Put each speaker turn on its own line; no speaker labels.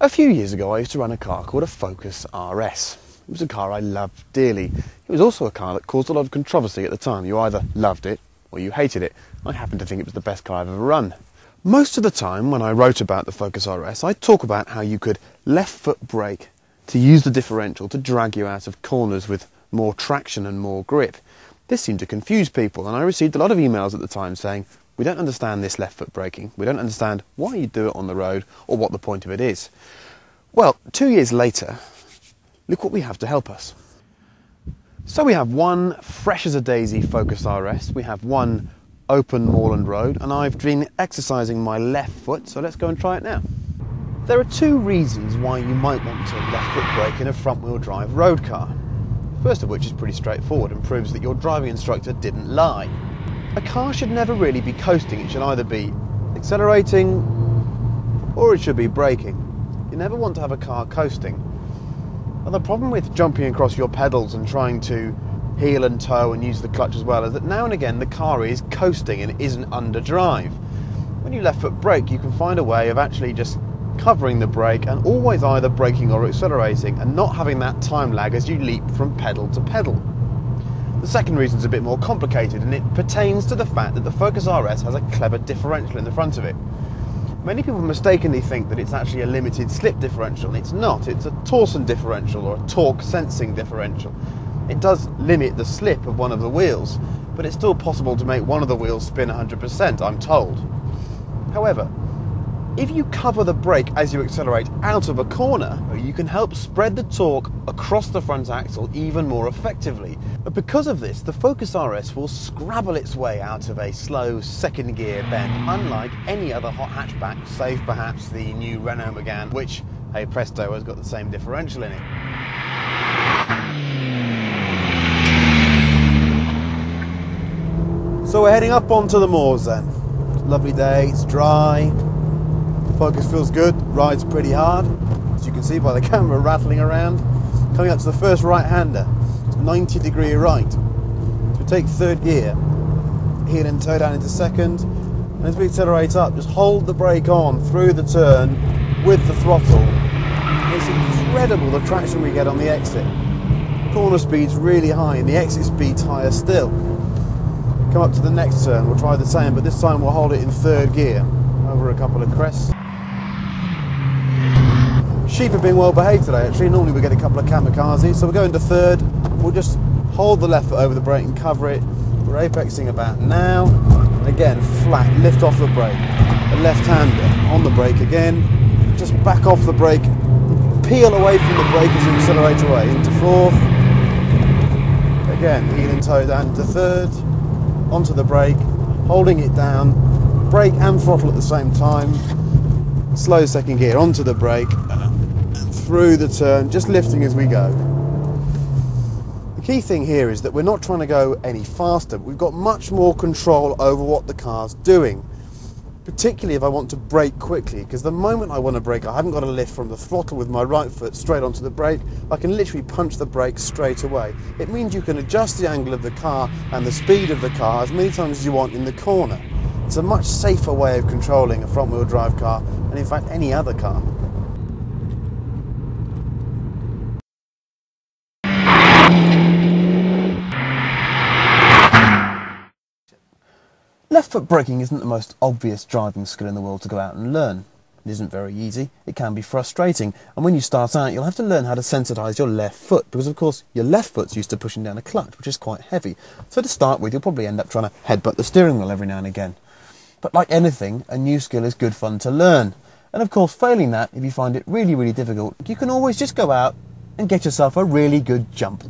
A few years ago I used to run a car called a Focus RS. It was a car I loved dearly. It was also a car that caused a lot of controversy at the time. You either loved it or you hated it. I happen to think it was the best car I've ever run. Most of the time when I wrote about the Focus RS, I talk about how you could left foot brake to use the differential to drag you out of corners with more traction and more grip. This seemed to confuse people, and I received a lot of emails at the time saying, we don't understand this left foot braking, we don't understand why you do it on the road or what the point of it is. Well, 2 years later, look what we have to help us. So we have one fresh as a daisy Focus RS, we have one open moorland road, and I've been exercising my left foot, so let's go and try it now. There are two reasons why you might want to left foot brake in a front wheel drive road car. First of which is pretty straightforward and proves that your driving instructor didn't lie. A car should never really be coasting. It should either be accelerating or it should be braking. You never want to have a car coasting. And the problem with jumping across your pedals and trying to heel and toe and use the clutch as well is that now and again the car is coasting and isn't under drive. When you left foot brake, you can find a way of actually just covering the brake and always either braking or accelerating and not having that time lag as you leap from pedal to pedal. The second reason is a bit more complicated, and it pertains to the fact that the Focus RS has a clever differential in the front of it. Many people mistakenly think that it's actually a limited slip differential. It's not. It's a torsion differential or a torque sensing differential. It does limit the slip of one of the wheels, but it's still possible to make one of the wheels spin 100%, I'm told. However, if you cover the brake as you accelerate out of a corner, you can help spread the torque across the front axle even more effectively. But because of this, the Focus RS will scrabble its way out of a slow second gear bend, unlike any other hot hatchback, save perhaps the new Renault Megane, which, hey presto, has got the same differential in it. So we're heading up onto the moors then. Lovely day, it's dry. Focus feels good, rides pretty hard, as you can see by the camera rattling around. Coming up to the first right-hander, it's 90-degree right. So we take third gear, heel and toe down into second, and as we accelerate up, just hold the brake on through the turn with the throttle. It's incredible the traction we get on the exit. Corner speed's really high and the exit speed's higher still. Come up to the next turn, we'll try the same, but this time we'll hold it in third gear over a couple of crests. Sheep have been well behaved today actually. Normally we get a couple of kamikazes, so we'll go into third. We'll just hold the left foot over the brake and cover it. We're apexing about now. And again, flat, lift off the brake. A left-hander on the brake again. Just back off the brake. Peel away from the brake as you accelerate away into fourth. Again, heel and toe down into third. Onto the brake, holding it down. Brake and throttle at the same time. Slow second gear onto the brake. Through the turn, just lifting as we go. The key thing here is that we're not trying to go any faster, but we've got much more control over what the car's doing, particularly if I want to brake quickly, because the moment I want to brake, I haven't got to lift from the throttle with my right foot straight onto the brake. I can literally punch the brake straight away. It means you can adjust the angle of the car and the speed of the car as many times as you want in the corner. It's a much safer way of controlling a front wheel drive car, and in fact any other car. Left foot braking isn't the most obvious driving skill in the world to go out and learn. It isn't very easy, it can be frustrating, and when you start out you'll have to learn how to sensitise your left foot, because of course your left foot's used to pushing down a clutch, which is quite heavy. So to start with you'll probably end up trying to headbutt the steering wheel every now and again. But like anything, a new skill is good fun to learn. And of course failing that, if you find it really difficult, you can always just go out and get yourself a really good jump.